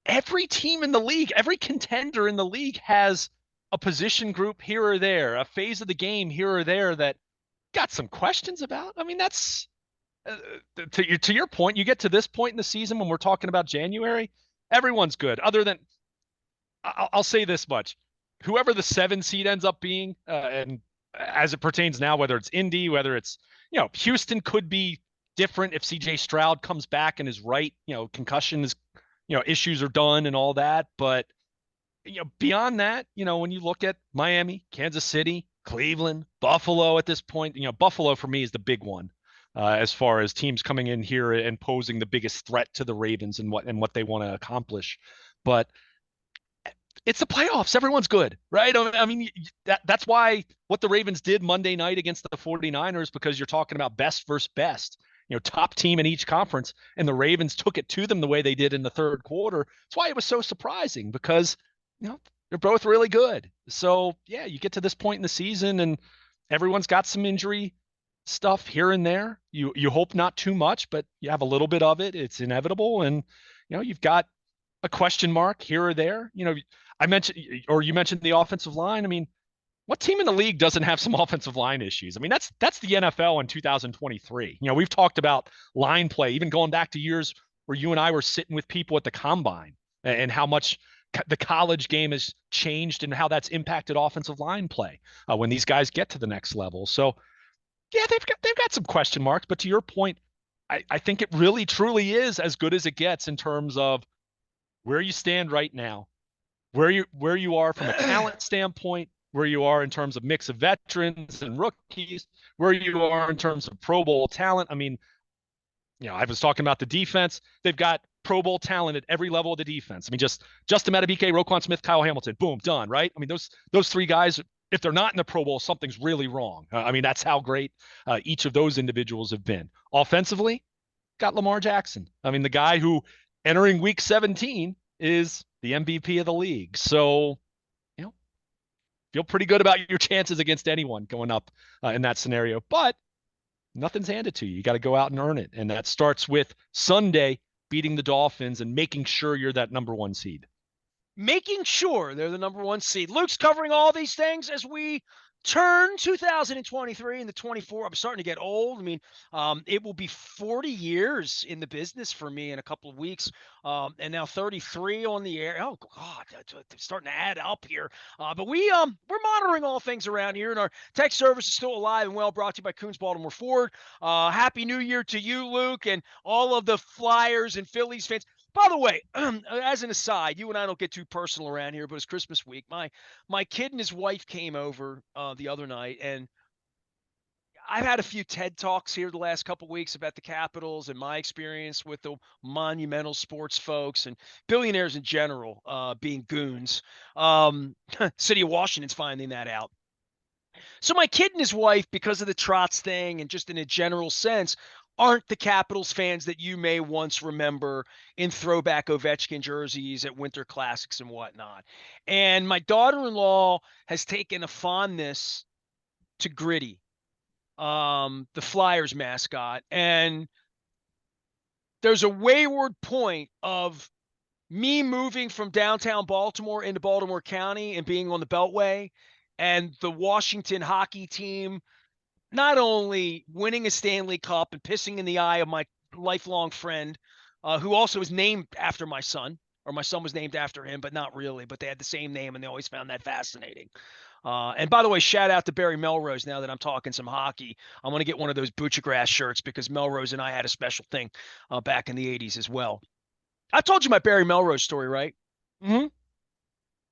every team in the league, every contender in the league has a position group here or there, a phase of the game here or there that got some questions about. I mean, that's to your point. You get to this point in the season when we're talking about January, everyone's good. Other than, I'll say this much: whoever the 7 seed ends up being, and as it pertains now, whether it's Indy, whether it's Houston, could be different if C.J. Stroud comes back and is right. Concussion is, issues are done and all that. But beyond that, when you look at Miami, Kansas City, Cleveland, Buffalo at this point, Buffalo for me is the big one as far as teams coming in here and posing the biggest threat to the Ravens and what they want to accomplish. But it's the playoffs. Everyone's good, right? I mean, that's why what the Ravens did Monday night against the 49ers, because you're talking about best versus best, top team in each conference, and the Ravens took it to them the way they did in the third quarter. That's why it was so surprising, because they're both really good. So, yeah, you get to this point in the season and everyone's got some injury stuff here and there. You hope not too much, but you have a little bit of it. It's inevitable. And, you've got a question mark here or there. You mentioned the offensive line. I mean, what team in the league doesn't have some offensive line issues? I mean, that's the NFL in 2023. We've talked about line play, even going back to years where you and I were sitting with people at the combine, and how much the college game has changed and how that's impacted offensive line play when these guys get to the next level. So, yeah, they've got some question marks. But to your point, I think it really truly is as good as it gets in terms of where you stand right now, where you are from a talent standpoint, where you are in terms of mix of veterans and rookies, where you are in terms of Pro Bowl talent. I mean, I was talking about the defense. They've got Pro Bowl talent at every level of the defense. I mean, just Justin Matabike, Roquan Smith, Kyle Hamilton, boom, done, right? I mean, those three guys, if they're not in the Pro Bowl, something's really wrong. I mean, that's how great each of those individuals have been. Offensively, got Lamar Jackson. I mean, the guy who entering week 17 is the MVP of the league. So, feel pretty good about your chances against anyone going up in that scenario. But nothing's handed to you. You got to go out and earn it. And that starts with Sunday beating the Dolphins and making sure you're that number one seed. Making sure they're the number one seed. Luke's covering all these things as we turn 2023 into 24. I'm starting to get old. I mean, it will be 40 years in the business for me in a couple of weeks, and now 33 on the air. Oh God, it's starting to add up here. But we're monitoring all things around here, and our tech service is still alive and well. Brought to you by Coons Baltimore Ford. Happy New Year to you, Luke, and all of the Flyers and Phillies fans. By the way, as an aside, you and I don't get too personal around here, but it's Christmas week. My kid and his wife came over the other night, and I've had a few TED Talks here the last couple of weeks about the Capitals and my experience with the monumental sports folks and billionaires in general being goons. City of Washington's finding that out. So my kid and his wife, because of the Trotz thing and just in a general sense, aren't the Capitals fans that you may once remember in throwback Ovechkin jerseys at Winter Classics and whatnot. And my daughter-in-law has taken a fondness to Gritty, the Flyers mascot. And there's a wayward point of me moving from downtown Baltimore into Baltimore County and being on the Beltway, and the Washington hockey team not only winning a Stanley Cup and pissing in the eye of my lifelong friend, who also is named after my son, or my son was named after him, but not really, but they had the same name and they always found that fascinating. And by the way, shout out to Barry Melrose. Now that I'm talking some hockey, I'm going to get one of those Butchergrass shirts because Melrose and I had a special thing back in the 80s as well. I told you my Barry Melrose story, right? Mm-hmm.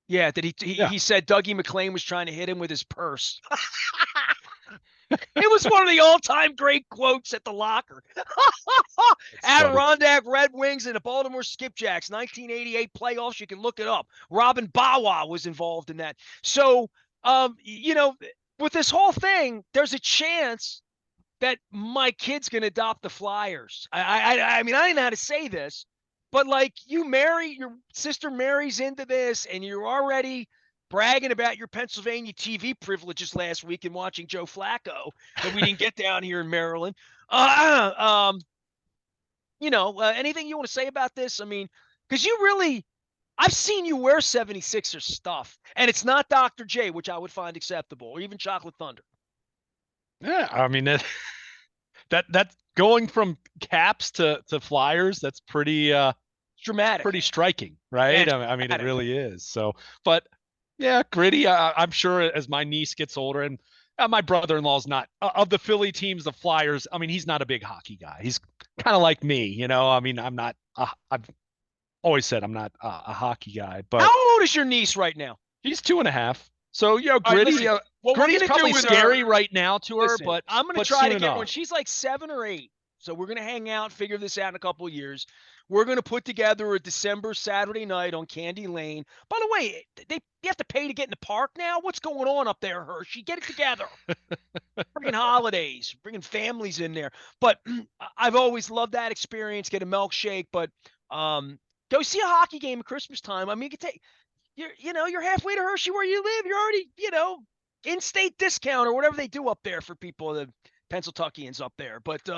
Yeah, that he said Dougie McLean was trying to hit him with his purse. It was one of the all-time great quotes at the locker. Adirondack Red Wings and the Baltimore Skipjacks, 1988 playoffs. You can look it up. Robin Bawa was involved in that. So, with this whole thing, there's a chance that my kid's going to adopt the Flyers. I mean, I didn't know how to say this, but like your sister marries into this and you're already bragging about your Pennsylvania TV privileges last week and watching Joe Flacco that we didn't get down here in Maryland. Anything you want to say about this? I mean, because I've seen you wear 76er stuff, and it's not Dr. J, which I would find acceptable, or even Chocolate Thunder. Yeah, I mean that going from Caps to Flyers, that's pretty dramatic, pretty striking, right? I mean, it really is. So, but yeah, Gritty. I'm sure as my niece gets older, and my brother-in-law's not of the Philly teams, the Flyers. I mean, he's not a big hockey guy. He's kind of like me, I mean, I'm not. I've always said I'm not a hockey guy. But how old is your niece right now? She's 2.5. So Gritty. Gritty's probably scary right now to her, but I'm going to try to get when she's like 7 or 8. So we're going to hang out, figure this out in a couple of years. We're going to put together a December Saturday night on Candy Lane. By the way, you have to pay to get in the park now? What's going on up there, Hershey? Get it together. Bringing holidays, bringing families in there. But I've always loved that experience, get a milkshake. But go see a hockey game at Christmas time. I mean, you can take you're halfway to Hershey where you live. You're already, in-state discount or whatever they do up there for people, the Pennsylvanians up there. But,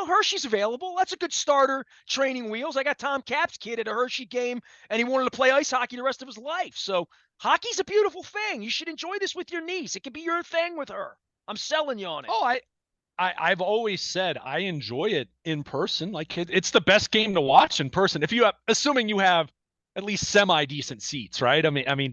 Hershey's available. That's a good starter training wheels. I got Tom Cap's kid at a Hershey game, and he wanted to play ice hockey the rest of his life. So hockey's a beautiful thing. You should enjoy this with your niece. It could be your thing with her. I'm selling you on it. Oh, I've always said I enjoy it in person. Like it's the best game to watch in person. Assuming you have at least semi-decent seats, right?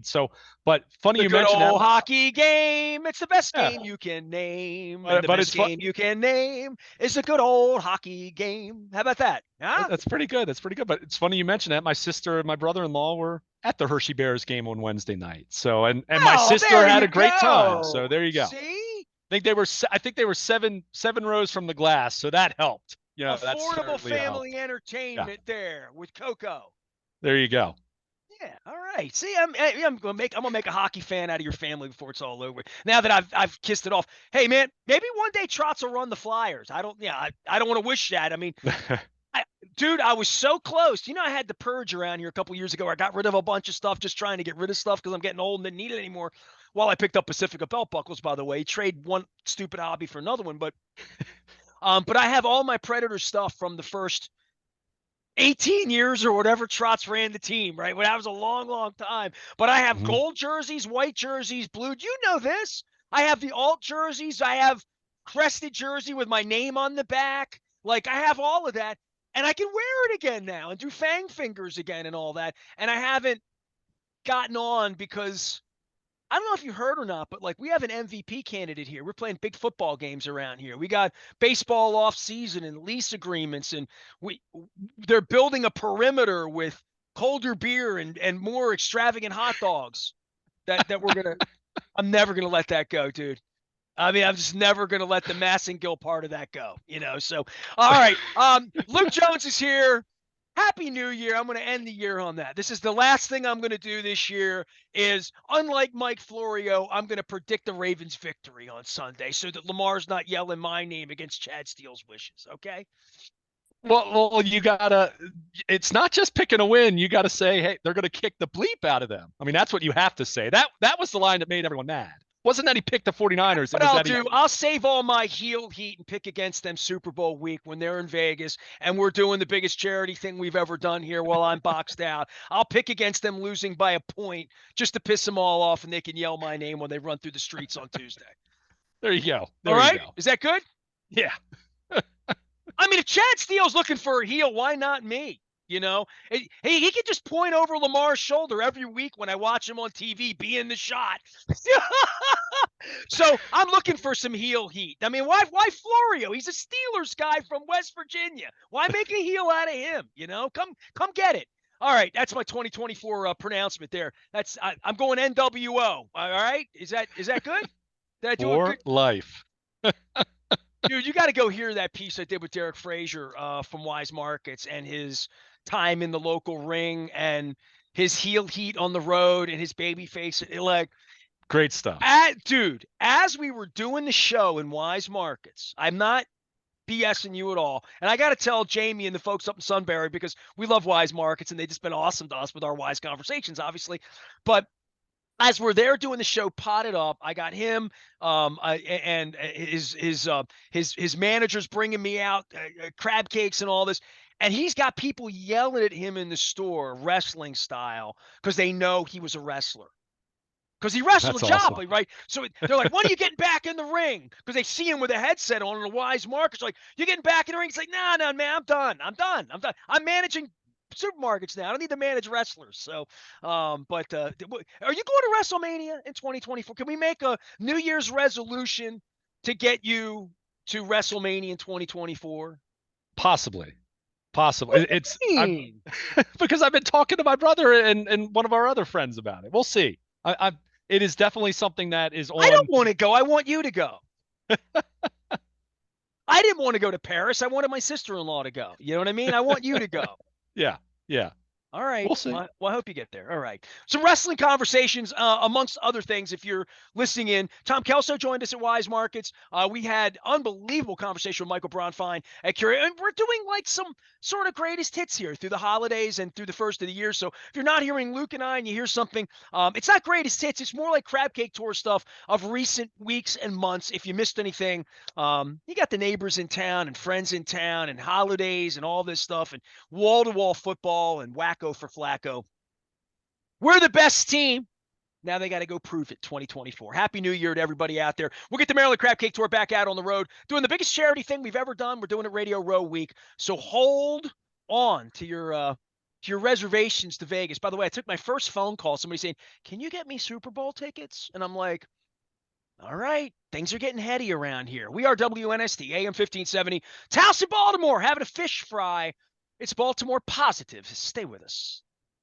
So, but funny The you good mentioned that. old hockey game. It's the best Yeah, game you can name. And the but best it's fun. game you can name is the good old hockey game. How about that? Huh? That's pretty good. That's pretty good. But it's funny you mentioned that. My sister and my brother-in-law were at the Hershey Bears game on Wednesday night. So, and my Oh, sister there had you a great time. So go. there you go. See? I think they were seven rows from the glass. So that helped. That Affordable certainly helped. family Yeah. entertainment there with Coco. There you go. Yeah, all right. See, I'm gonna make a hockey fan out of your family before it's all over. Now that I've kissed it off. Hey man, maybe one day Trotz will run the Flyers. I don't want to wish that. I mean, dude, I was so close. I had the purge around here a couple years ago. I got rid of a bunch of stuff, just trying to get rid of stuff because I'm getting old and didn't need it anymore. While I picked up Pacifica belt buckles, by the way, trade one stupid hobby for another one. But I have all my Predator stuff from the first 18 years or whatever Trotz ran the team, right? Well, that was a long, long time. But I have Mhm. gold jerseys, white jerseys, blue. Do you know this? I have the alt jerseys. I have crested jersey with my name on the back. Like I have all of that. And I can wear it again now and do fang fingers again and all that. And I haven't gotten on because I don't know if you heard or not, but like we have an MVP candidate here. We're playing big football games around here. We got baseball off season and lease agreements, and they're building a perimeter with colder beer and more extravagant hot dogs that we're gonna. I'm never gonna let that go, dude. I mean, I'm just never going to let the Massengill part of that go, So, all right. Luke Jones is here. Happy New Year. I'm going to end the year on that. This is the last thing I'm going to do this year is, unlike Mike Florio, I'm going to predict the Ravens victory on Sunday so that Lamar's not yelling my name against Chad Steele's wishes, okay? Well, you gotta. It's not just picking a win. You gotta say, hey, they're gonna kick the bleep out of them. I mean, that's what you have to say. That was the line that made everyone mad. Wasn't that he picked the 49ers? It What was I'll that he. do, I'll save all my heel heat and pick against them Super Bowl week when they're in Vegas and we're doing the biggest charity thing we've ever done here while I'm boxed out. I'll pick against them losing by a point just to piss them all off and they can yell my name when they run through the streets on Tuesday. There you go. All There you right? go. Is that good? Yeah. I mean, if Chad Steele's looking for a heel, why not me? He could just point over Lamar's shoulder every week when I watch him on TV, be in the shot. So I'm looking for some heel heat. I mean, why Florio? He's a Steelers guy from West Virginia. Why make a heel out of him? Come get it. All right, that's my 2024 pronouncement there. I'm going NWO. All right, is that good? Did I do a For good? life. Dude, you got to go hear that piece I did with Derek Frazier from Wise Markets and his time in the local ring and his heel heat on the road and his baby face. Great stuff. Dude, as we were doing the show in Wise Markets, I'm not BSing you at all. And I got to tell Jamie and the folks up in Sunbury because we love Wise Markets and they've just been awesome to us with our Wise conversations, obviously. But as we're there doing the show, potted up, I got him and his managers bringing me out crab cakes and all this. And he's got people yelling at him in the store, wrestling style, because they know he was a wrestler. Because he wrestled That's a awesome. job, right? So they're like, when are you getting back in the ring? Because they see him with a headset on in a Wise Markets. Like, you getting back in the ring? He's like, no, man, I'm done. I'm managing supermarkets now. I don't need to manage wrestlers. So, are you going to WrestleMania in 2024? Can we make a New Year's resolution to get you to WrestleMania in 2024? Possibly. What do It's you I'm mean? because I've been talking to my brother and one of our other friends about it. We'll see. It is definitely something that is I on. don't want to go. I want you to go. I didn't want to go to Paris. I wanted my sister-in-law to go. You know what I mean? I want you to go. Yeah. Yeah. All right. We'll see. Well, I hope you get there. All right. Some wrestling conversations, amongst other things, if you're listening in. Tom Kelso joined us at Wise Markets. We had unbelievable conversation with Michael Bronfine at Curio. And we're doing like some sort of greatest hits here through the holidays and through the first of the year. So if you're not hearing Luke and I and you hear something, it's not greatest hits. It's more like Crab Cake Tour stuff of recent weeks and months. If you missed anything, you got the neighbors in town and friends in town and holidays and all this stuff and wall-to-wall football and wacko for Flacco. We're the best team. Now they got to go prove it 2024. Happy New Year to everybody out there. We'll get the Maryland Crab Cake Tour back out on the road, doing the biggest charity thing we've ever done. We're doing it Radio Row Week. So hold on to your your reservations to Vegas. By the way, I took my first phone call. Somebody saying, "Can you get me Super Bowl tickets?" And I'm like, all right, things are getting heady around here. We are WNST, AM 1570. Towson, Baltimore, having a fish fry. It's Baltimore positive. Stay with us.